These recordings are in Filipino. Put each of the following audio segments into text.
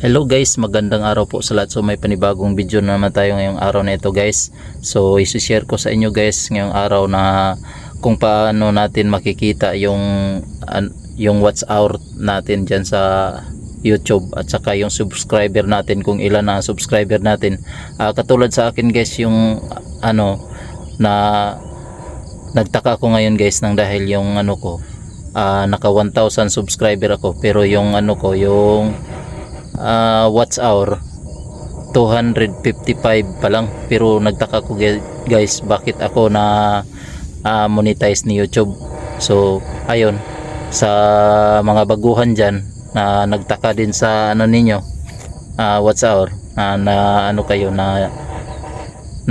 Hello guys, magandang araw po sa lahat. So may panibagong video na naman tayo ngayong araw na ito guys. So isi-share ko sa inyo guys ngayong araw na kung paano natin makikita yung watch hour natin dyan sa YouTube at saka yung subscriber natin, kung ilan na subscriber natin. Katulad sa akin guys, yung na nagtaka ko ngayon guys nang dahil yung naka 1,000 subscriber ako, pero yung yung watch hour 255 pa lang. Pero nagtaka ko guys, bakit ako na monetize ni YouTube. So ayun, sa mga baguhan dyan na nagtaka din sa ninyo, watch hour, na kayo na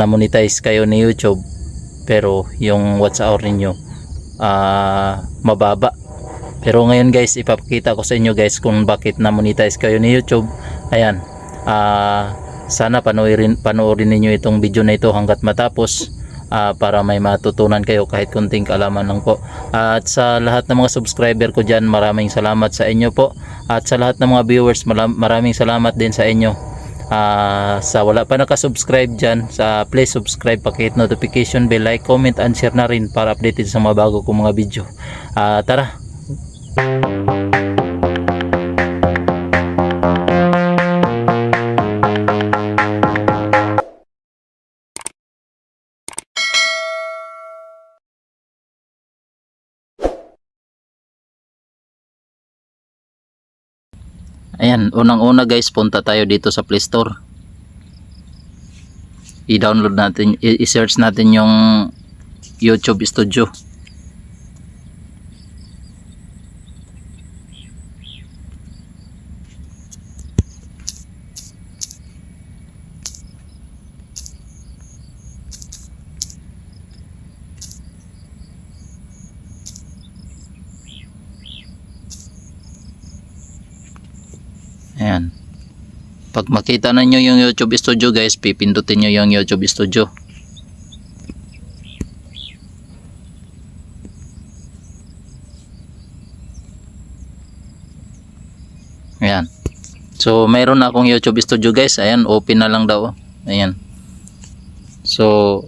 monetize kayo ni YouTube pero yung watch hour ninyo mababa. Pero ngayon guys, ipapakita ko sa inyo guys kung bakit na monetize kayo ni YouTube. Ayan, sana panoorin ninyo itong video na ito hanggat matapos, para may matutunan kayo kahit kunting kaalaman lang po. At sa lahat ng mga subscriber ko dyan, maraming salamat sa inyo po. At sa lahat ng mga viewers, maraming salamat din sa inyo. Sa wala pa nakasubscribe dyan, please subscribe, pakihit notification bell, like, comment and share na rin para updated sa mga bago kong mga video. Tara. Ayan, unang-una guys, punta tayo dito sa Play Store. I-download natin, i-search natin yung YouTube Studio. Ayan. Pag makita na nyo yung YouTube Studio guys, pipindutin nyo yung YouTube Studio. Ayan. So mayroon na akong YouTube Studio guys. Ayan, open na lang daw. Ayan. So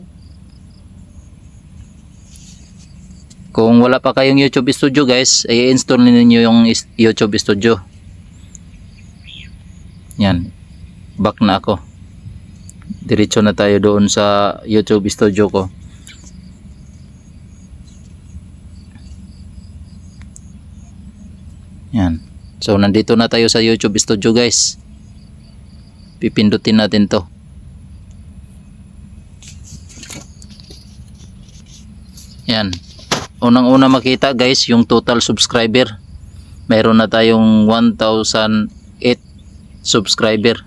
kung wala pa kayong YouTube Studio guys, i-install niyo yung YouTube Studio. Yan, back na ako, diretso na tayo doon sa YouTube Studio ko. Yan, so nandito na tayo sa YouTube Studio guys. Pipindutin natin to. Yan, unang-una makita guys yung total subscriber. Mayroon na tayong 1,008 subscriber.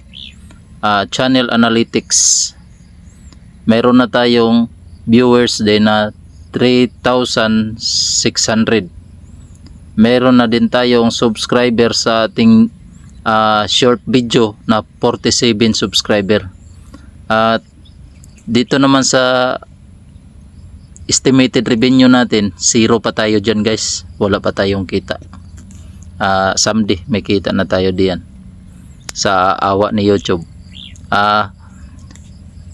Channel analytics, meron na tayong viewers din na 3,600. Meron na din tayong subscriber sa ating short video na 47 subscriber. At dito naman sa estimated revenue natin, 0 pa tayo dyan guys, wala pa tayong kita. Someday may kita na tayo diyan sa awa ni YouTube.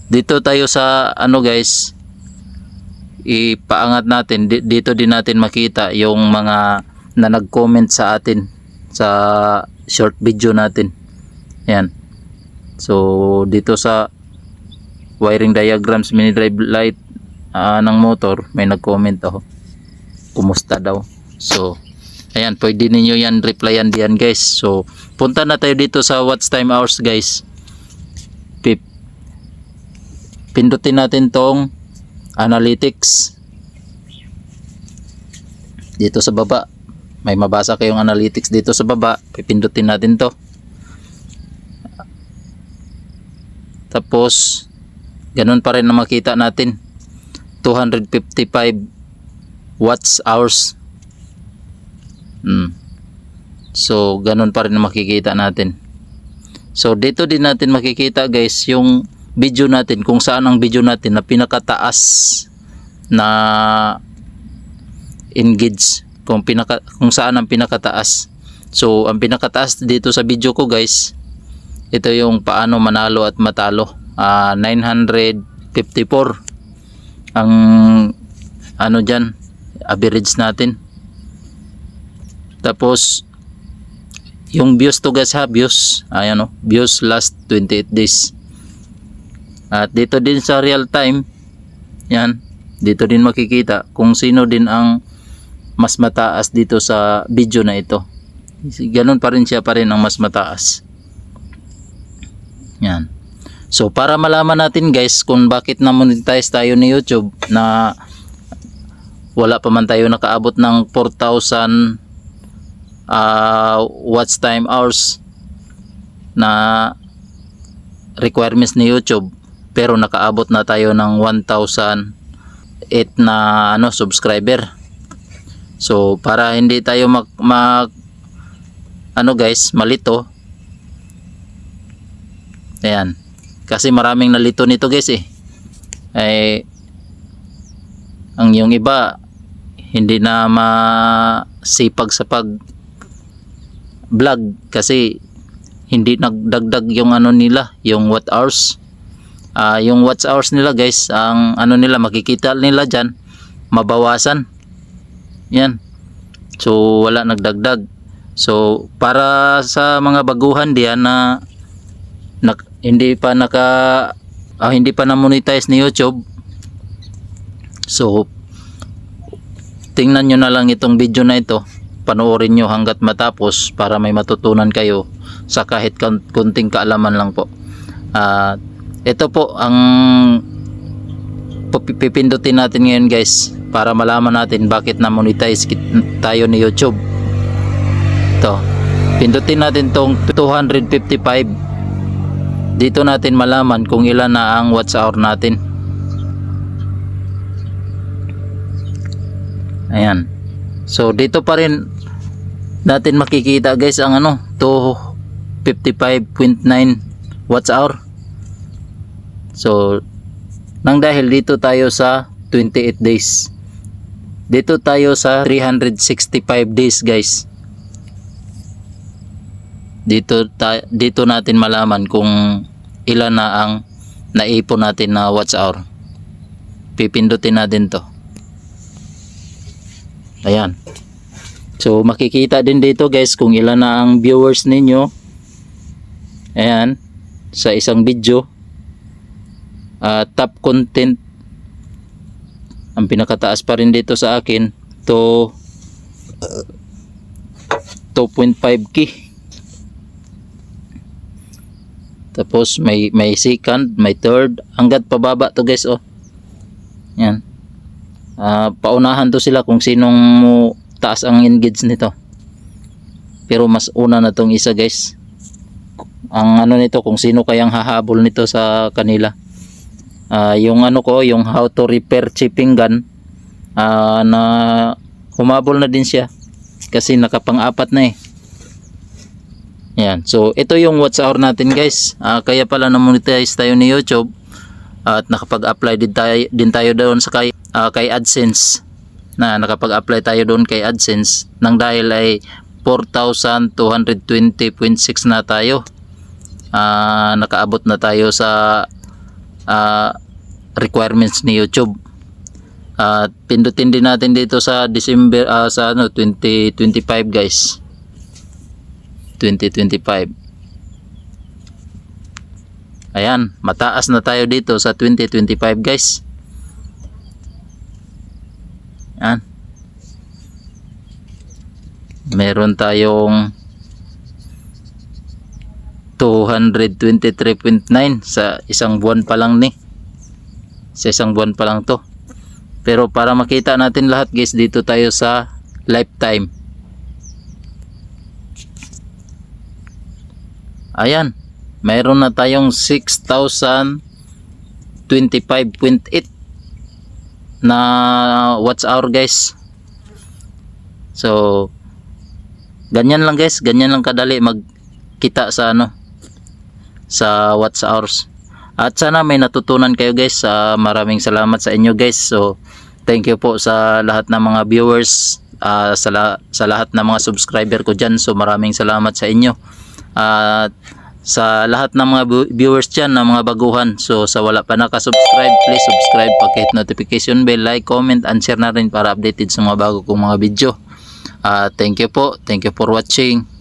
Dito tayo sa guys, ipaangat natin dito din natin makita yung mga na nag-comment sa atin sa short video natin. Ayan. So dito sa wiring diagrams mini drive light ng motor, may nag-comment kumusta daw. So ayan, pwede ninyo yan replyan diyan guys. So punta na tayo dito sa watch time hours guys. Pindutin natin tong analytics. Dito sa baba, may mabasa kayong analytics dito sa baba. Pipindutin natin to. Tapos ganun pa rin na makita natin, 255 watch hours. So ganun pa rin na makikita natin. So dito din natin makikita guys yung video natin, kung saan ang video natin na pinakataas na engage, kung saan ang pinakataas. So ang pinakataas dito sa video ko guys Ito yung paano manalo at matalo. 954 ang ano dyan, average natin. Tapos yung views to guys ha, views, ayan o, views last 28 days. At dito din sa real time, yan, dito din makikita kung sino din ang mas mataas dito sa video na ito. Ganun pa rin siya pa rin ang mas mataas. Yan. So para malaman natin guys kung bakit na monetize tayo ni YouTube na wala pa man tayo nakaabot ng 4,000 watch time hours na requirements ni YouTube, pero nakaabot na tayo ng 1,008 na subscriber. So para hindi tayo malito. Ayan. Kasi maraming nalito nito guys eh. Ang yung iba hindi na masipag sa pag vlog kasi hindi nagdagdag yung nila, yung watch hours. Yung watch hours nila guys, ang nila makikita nila diyan mabawasan. Yan. So wala nagdagdag. So para sa mga baguhan diyan na hindi pa na-monetize ni YouTube, so tingnan nyo na lang itong video na ito, panoorin nyo hanggat matapos para may matutunan kayo sa kahit kunting kaalaman lang po. Ito po ang pipindutin natin ngayon guys para malaman natin bakit na-monetize tayo ni YouTube. Ito, pindutin natin tong 255. Dito natin malaman kung ilan na ang watch hour natin. Ayan. So dito pa rin natin makikita guys ang 255.9 watch hour. So nang dahil dito tayo sa 28 days. Dito tayo sa 365 days guys. Dito natin malaman kung ilan na ang naipon natin na watch hour. Pipindutin natin to. Ayan. So makikita din dito guys kung ilan na ang viewers ninyo. Ayan. Sa isang video. Top content. Ang pinakataas pa rin dito sa akin to 2.5k. Tapos may second, may third, hanggat pababa to guys Yan. Paunahan to sila kung sinong taas ang engage nito. Pero mas una na tong isa guys. Ang nito kung sino kayang hahabol nito sa kanila. Yung yung how to repair chipping gun, na humabol na din siya kasi nakapang-apat na Yan. So ito yung watch hour natin guys. Kaya pala na-monetize tayo ni YouTube at nakapag-apply din tayo doon sa kay AdSense. Nakapag-apply tayo doon kay AdSense nang dahil ay 4,220.6 na tayo. Nakaabot na tayo sa requirements ni YouTube. Pindutin din natin dito sa December 2025 guys. 2025. Ayan, mataas na tayo dito sa 2025 guys. Ayan. Meron tayong 223.9 sa isang buwan pa lang Sa isang buwan pa lang to. Pero para makita natin lahat guys, dito tayo sa lifetime. Ayan, mayroon na tayong 6,025.8 na watch hour guys. So ganyan lang guys, ganyan lang kadali magkita sa sa watch hours. At sana may natutunan kayo guys. Maraming salamat sa inyo guys. So thank you po sa lahat ng mga viewers, sa lahat ng mga subscriber ko dyan. So maraming salamat sa inyo. sa lahat ng mga viewers dyan na mga baguhan. So sa wala pa nakasubscribe, please subscribe, pakihit notification bell, like, comment, and share na rin para updated sa mga bago kong mga video. Thank you po, thank you for watching.